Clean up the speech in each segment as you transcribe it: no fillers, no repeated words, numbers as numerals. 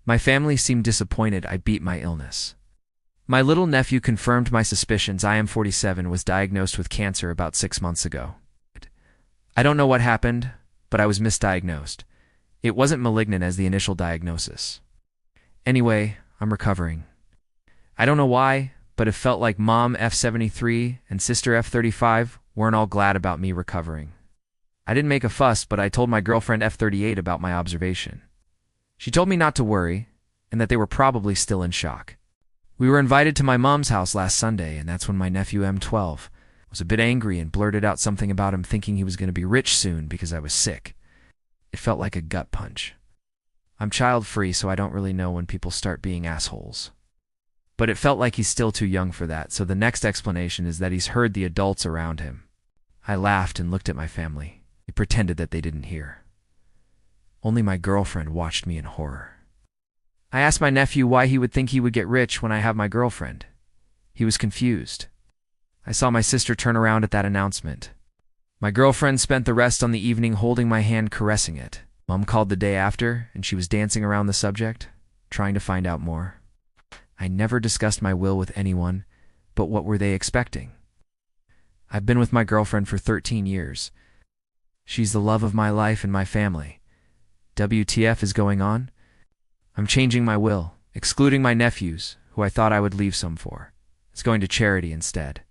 My family seemed disappointed I beat my illness. My little nephew confirmed my suspicions. I am 47, was diagnosed with cancer about 6 months ago. I don't know what happened, but I was misdiagnosed. It wasn't malignant as the initial diagnosis. Anyway, I'm recovering. I don't know why, but it felt like Mom F73 and Sister F35 weren't all glad about me recovering. I didn't make a fuss, but I told my girlfriend F38 about my observation. She told me not to worry, and that they were probably still in shock. We were invited to my mom's house last Sunday, and that's when my nephew M12 was a bit angry and blurted out something about him thinking he was going to be rich soon because I was sick. It felt like a gut punch. I'm child-free, so I don't really know when people start being assholes. But it felt like he's still too young for that, so the next explanation is that he's heard the adults around him. I laughed and looked at my family. They pretended that they didn't hear. Only my girlfriend watched me in horror. I asked my nephew why he would think he would get rich when I have my girlfriend. He was confused. I saw my sister turn around at that announcement. My girlfriend spent the rest on the evening holding my hand, caressing it. Mom called the day after, and she was dancing around the subject, trying to find out more. I never discussed my will with anyone, but what were they expecting? I've been with my girlfriend for 13 years. She's the love of my life and my family. WTF is going on? I'm changing my will, excluding my nephews, who I thought I would leave some for. It's going to charity instead.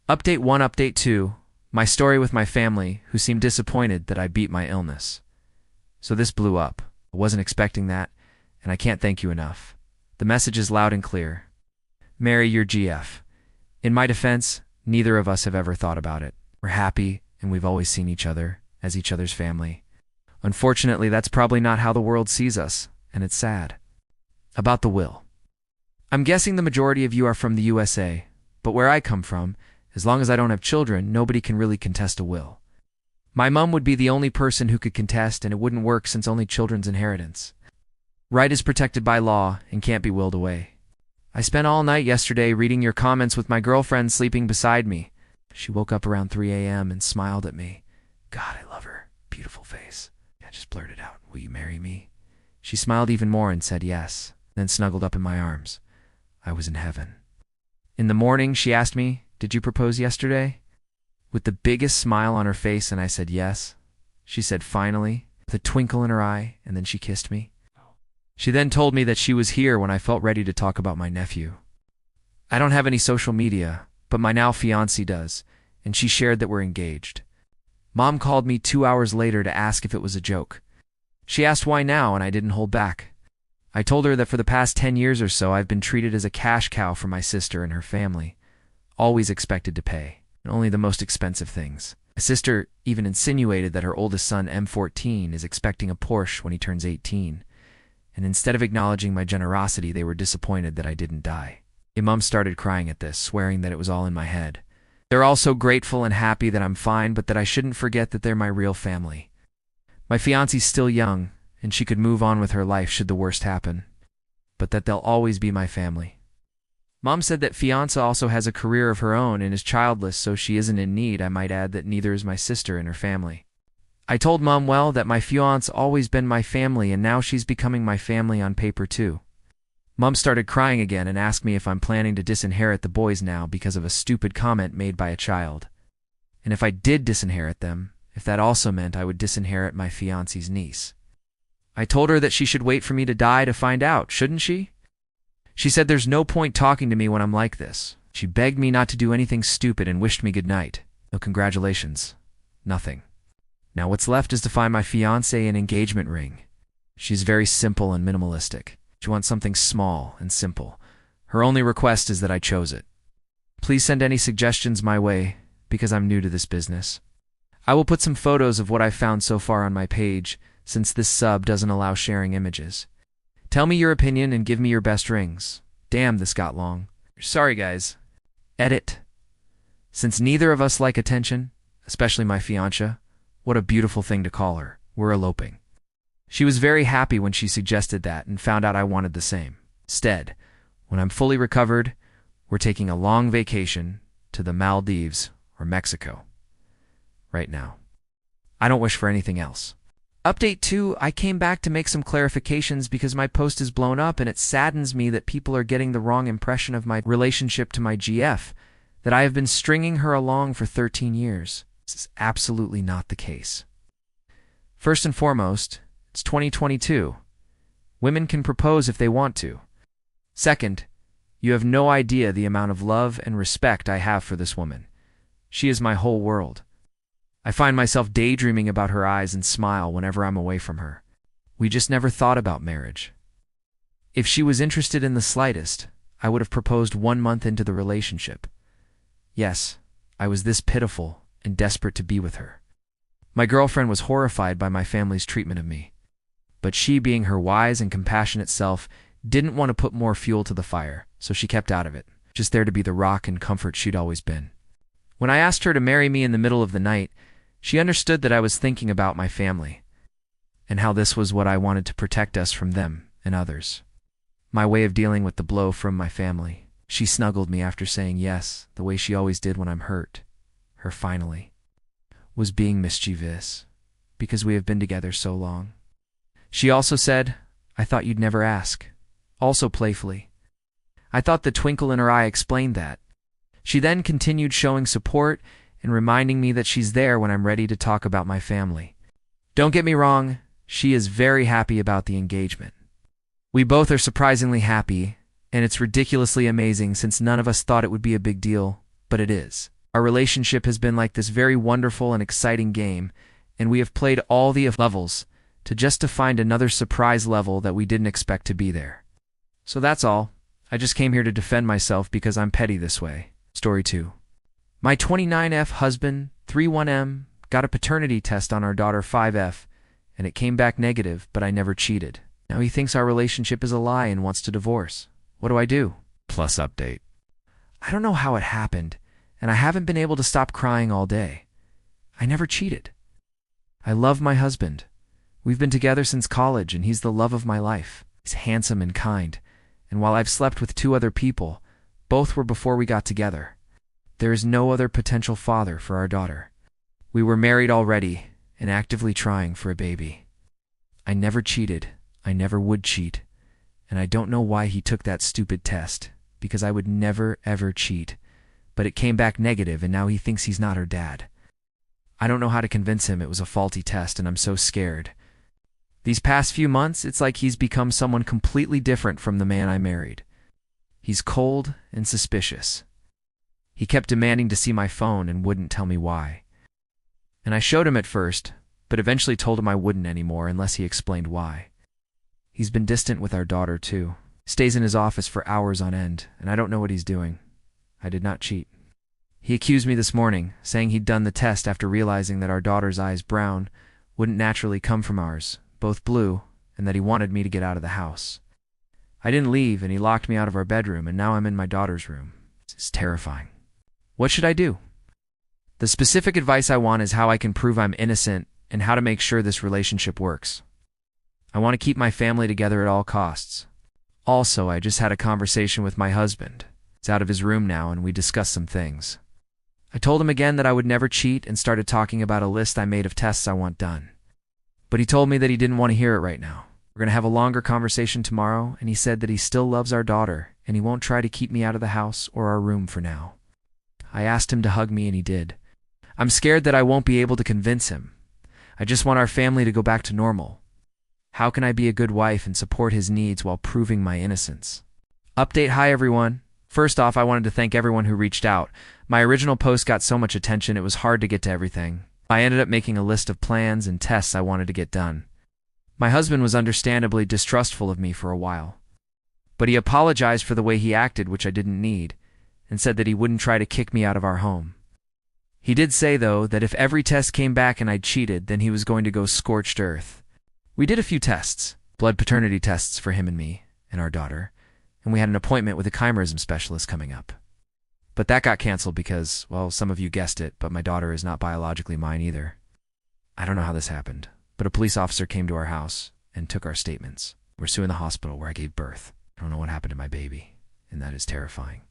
Update 1, Update 2. My story with my family, who seemed disappointed that I beat my illness. So this blew up. I wasn't expecting that, and I can't thank you enough. The message is loud and clear. Mary, your GF. In my defense, neither of us have ever thought about it. We're happy, and we've always seen each other as each other's family. Unfortunately, that's probably not how the world sees us, and it's sad. About the will. I'm guessing the majority of you are from the USA, but where I come from, as long as I don't have children, nobody can really contest a will. My mom would be the only person who could contest, and it wouldn't work since only children's inheritance. Right is protected by law and can't be willed away. I spent all night yesterday reading your comments with my girlfriend sleeping beside me. She woke up around 3 a.m. and smiled at me. God, I love her. Beautiful face. I just blurted out, "Will you marry me?" She smiled even more and said yes, then snuggled up in my arms. I was in heaven. In the morning, she asked me, "Did you propose yesterday?" With the biggest smile on her face, and I said yes. She said finally, with a twinkle in her eye, and then she kissed me. She then told me that she was here when I felt ready to talk about my nephew. I don't have any social media, but my now fiancée does, and she shared that we're engaged. Mom called me 2 hours later to ask if it was a joke. She asked why now, and I didn't hold back. I told her that for the past 10 years or so I've been treated as a cash cow for my sister and her family, always expected to pay, and only the most expensive things. My sister even insinuated that her oldest son, M14, is expecting a Porsche when he turns 18, and instead of acknowledging my generosity, they were disappointed that I didn't die. My mom started crying at this, swearing that it was all in my head. They're all so grateful and happy that I'm fine, but that I shouldn't forget that they're my real family. My fiancé's still young, and she could move on with her life should the worst happen, but that they'll always be my family. Mom said that fiancé also has a career of her own and is childless, so she isn't in need. I might add that neither is my sister and her family. I told Mom, well, that my fiancé always been my family, and now she's becoming my family on paper too. Mom started crying again and asked me if I'm planning to disinherit the boys now because of a stupid comment made by a child. And if I did disinherit them, if that also meant I would disinherit my fiancé's niece. I told her that she should wait for me to die to find out, shouldn't she? She said there's no point talking to me when I'm like this. She begged me not to do anything stupid and wished me good night. No congratulations. Nothing. Now what's left is to find my fiancé an engagement ring. She's very simple and minimalistic. She wants something small and simple. Her only request is that I chose it. Please send any suggestions my way, because I'm new to this business. I will put some photos of what I've found so far on my page, since this sub doesn't allow sharing images. Tell me your opinion and give me your best rings. Damn, this got long. Sorry, guys. Edit. Since neither of us like attention, especially my fiancé, what a beautiful thing to call her. We're eloping. She was very happy when she suggested that and found out I wanted the same. Instead, when I'm fully recovered, we're taking a long vacation to the Maldives or Mexico. Right now. I don't wish for anything else. Update 2, I came back to make some clarifications because my post is blown up and it saddens me that people are getting the wrong impression of my relationship to my GF, that I have been stringing her along for 13 years. This is absolutely not the case. First and foremost, it's 2022. Women can propose if they want to. Second, you have no idea the amount of love and respect I have for this woman. She is my whole world. I find myself daydreaming about her eyes and smile whenever I'm away from her. We just never thought about marriage. If she was interested in the slightest, I would have proposed 1 month into the relationship. Yes, I was this pitiful and desperate to be with her. My girlfriend was horrified by my family's treatment of me, but she, being her wise and compassionate self, didn't want to put more fuel to the fire, so she kept out of it, just there to be the rock and comfort she'd always been. When I asked her to marry me in the middle of the night, she understood that I was thinking about my family, and how this was what I wanted to protect us from them and others. My way of dealing with the blow from my family. She snuggled me after saying yes, the way she always did when I'm hurt. Her finally was being mischievous, because we have been together so long. She also said, "I thought you'd never ask," also playfully. I thought the twinkle in her eye explained that. She then continued showing support and reminding me that she's there when I'm ready to talk about my family. Don't get me wrong, she is very happy about the engagement. We both are surprisingly happy, and it's ridiculously amazing since none of us thought it would be a big deal, but it is. Our relationship has been like this very wonderful and exciting game, and we have played all the levels to find another surprise level that we didn't expect to be there. So that's all. I just came here to defend myself because I'm petty this way. Story 2. My 29F husband, 31M, got a paternity test on our daughter 5F, and it came back negative, but I never cheated. Now he thinks our relationship is a lie and wants to divorce. What do I do? Plus update. I don't know how it happened, and I haven't been able to stop crying all day. I never cheated. I love my husband. We've been together since college, and he's the love of my life. He's handsome and kind, and while I've slept with 2 other people, both were before we got together. There is no other potential father for our daughter. We were married already and actively trying for a baby. I never cheated. I never would cheat. And I don't know why he took that stupid test, because I would never ever cheat. But it came back negative and now he thinks he's not her dad. I don't know how to convince him it was a faulty test and I'm so scared. These past few months, it's like he's become someone completely different from the man I married. He's cold and suspicious. He kept demanding to see my phone and wouldn't tell me why. And I showed him at first, but eventually told him I wouldn't anymore unless he explained why. He's been distant with our daughter, too. Stays in his office for hours on end, and I don't know what he's doing. I did not cheat. He accused me this morning, saying he'd done the test after realizing that our daughter's eyes, brown, wouldn't naturally come from ours, both blue, and that he wanted me to get out of the house. I didn't leave, and he locked me out of our bedroom, and now I'm in my daughter's room. This is terrifying. What should I do? The specific advice I want is how I can prove I'm innocent and how to make sure this relationship works. I want to keep my family together at all costs. Also, I just had a conversation with my husband. He's out of his room now, and we discussed some things. I told him again that I would never cheat and started talking about a list I made of tests I want done. But he told me that he didn't want to hear it right now. We're going to have a longer conversation tomorrow, and he said that he still loves our daughter, and he won't try to keep me out of the house or our room for now. I asked him to hug me, and he did. I'm scared that I won't be able to convince him. I just want our family to go back to normal. How can I be a good wife and support his needs while proving my innocence? Update. Hi, everyone. First off, I wanted to thank everyone who reached out. My original post got so much attention, it was hard to get to everything. I ended up making a list of plans and tests I wanted to get done. My husband was understandably distrustful of me for a while, but he apologized for the way he acted, which I didn't need, and said that he wouldn't try to kick me out of our home. He did say, though, that if every test came back and I'd cheated, then he was going to go scorched earth. We did a few tests, blood paternity tests for him and me and our daughter, and we had an appointment with a chimerism specialist coming up. But that got canceled because, well, some of you guessed it, but my daughter is not biologically mine either. I don't know how this happened, but a police officer came to our house and took our statements. We're suing the hospital where I gave birth. I don't know what happened to my baby, and that is terrifying.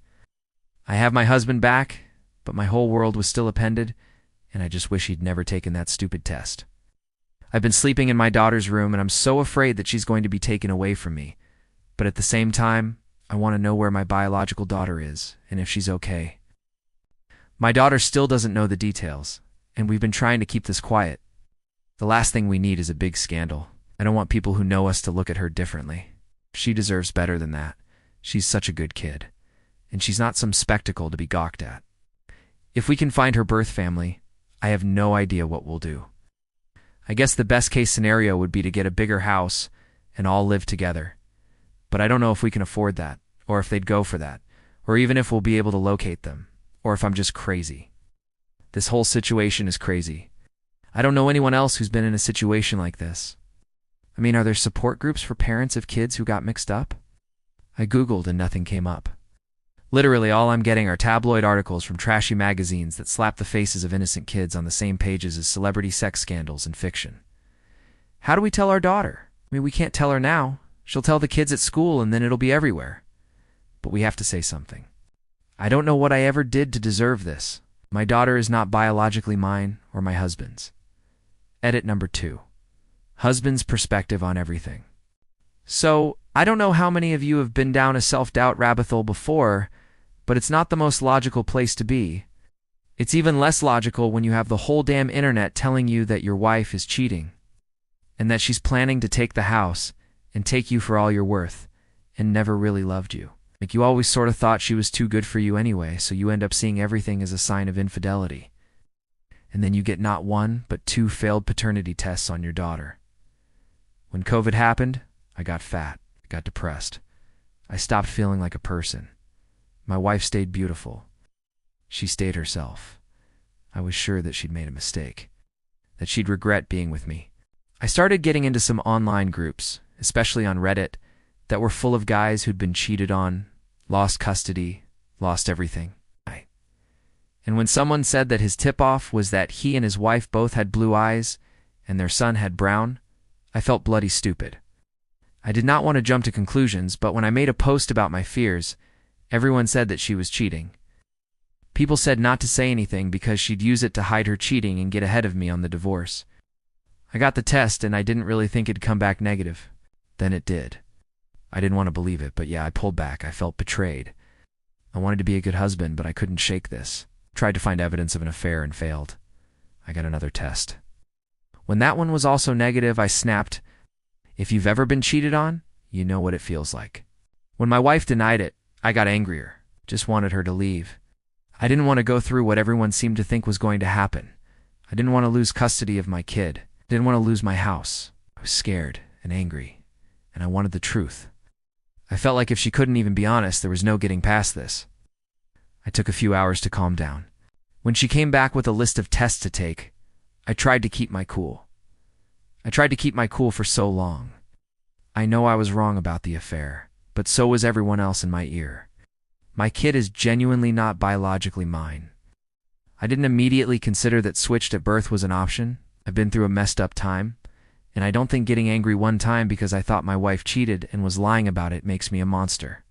I have my husband back, but my whole world was still appended, and I just wish he'd never taken that stupid test. I've been sleeping in my daughter's room, and I'm so afraid that she's going to be taken away from me. But at the same time, I want to know where my biological daughter is and if she's okay. My daughter still doesn't know the details, and we've been trying to keep this quiet. The last thing we need is a big scandal. I don't want people who know us to look at her differently. She deserves better than that. She's such a good kid, and she's not some spectacle to be gawked at. If we can find her birth family, I have no idea what we'll do. I guess the best case scenario would be to get a bigger house and all live together. But I don't know if we can afford that, or if they'd go for that, or even if we'll be able to locate them, or if I'm just crazy. This whole situation is crazy. I don't know anyone else who's been in a situation like this. I mean, are there support groups for parents of kids who got mixed up? I Googled and nothing came up. Literally, all I'm getting are tabloid articles from trashy magazines that slap the faces of innocent kids on the same pages as celebrity sex scandals and fiction. How do we tell our daughter? I mean, we can't tell her now. She'll tell the kids at school and then it'll be everywhere. But we have to say something. I don't know what I ever did to deserve this. My daughter is not biologically mine or my husband's. Edit number 2. Husband's perspective on everything. So, I don't know how many of you have been down a self-doubt rabbit hole before, but it's not the most logical place to be. It's even less logical when you have the whole damn internet telling you that your wife is cheating, and that she's planning to take the house and take you for all you're worth, and never really loved you. Like, you always sort of thought she was too good for you anyway, so you end up seeing everything as a sign of infidelity. And then you get not one, but 2 failed paternity tests on your daughter. When COVID happened, I got fat. I got depressed. I stopped feeling like a person. My wife stayed beautiful. She stayed herself. I was sure that she'd made a mistake, that she'd regret being with me. I started getting into some online groups, especially on Reddit, that were full of guys who'd been cheated on, lost custody, lost everything. And when someone said that his tip-off was that he and his wife both had blue eyes and their son had brown, I felt bloody stupid. I did not want to jump to conclusions, but when I made a post about my fears, everyone said that she was cheating. People said not to say anything because she'd use it to hide her cheating and get ahead of me on the divorce. I got the test and I didn't really think it'd come back negative. Then it did. I didn't want to believe it, but yeah, I pulled back. I felt betrayed. I wanted to be a good husband, but I couldn't shake this. Tried to find evidence of an affair and failed. I got another test. When that one was also negative, I snapped. If you've ever been cheated on, you know what it feels like. When my wife denied it, I got angrier. Just wanted her to leave. I didn't want to go through what everyone seemed to think was going to happen. I didn't want to lose custody of my kid. I didn't want to lose my house. I was scared and angry, and I wanted the truth. I felt like if she couldn't even be honest, there was no getting past this. I took a few hours to calm down. When she came back with a list of tests to take, I tried to keep my cool. I tried to keep my cool for so long. I know I was wrong about the affair, but so was everyone else in my ear. My kid is genuinely not biologically mine. I didn't immediately consider that switched at birth was an option. I've been through a messed up time, and I don't think getting angry one time because I thought my wife cheated and was lying about it makes me a monster.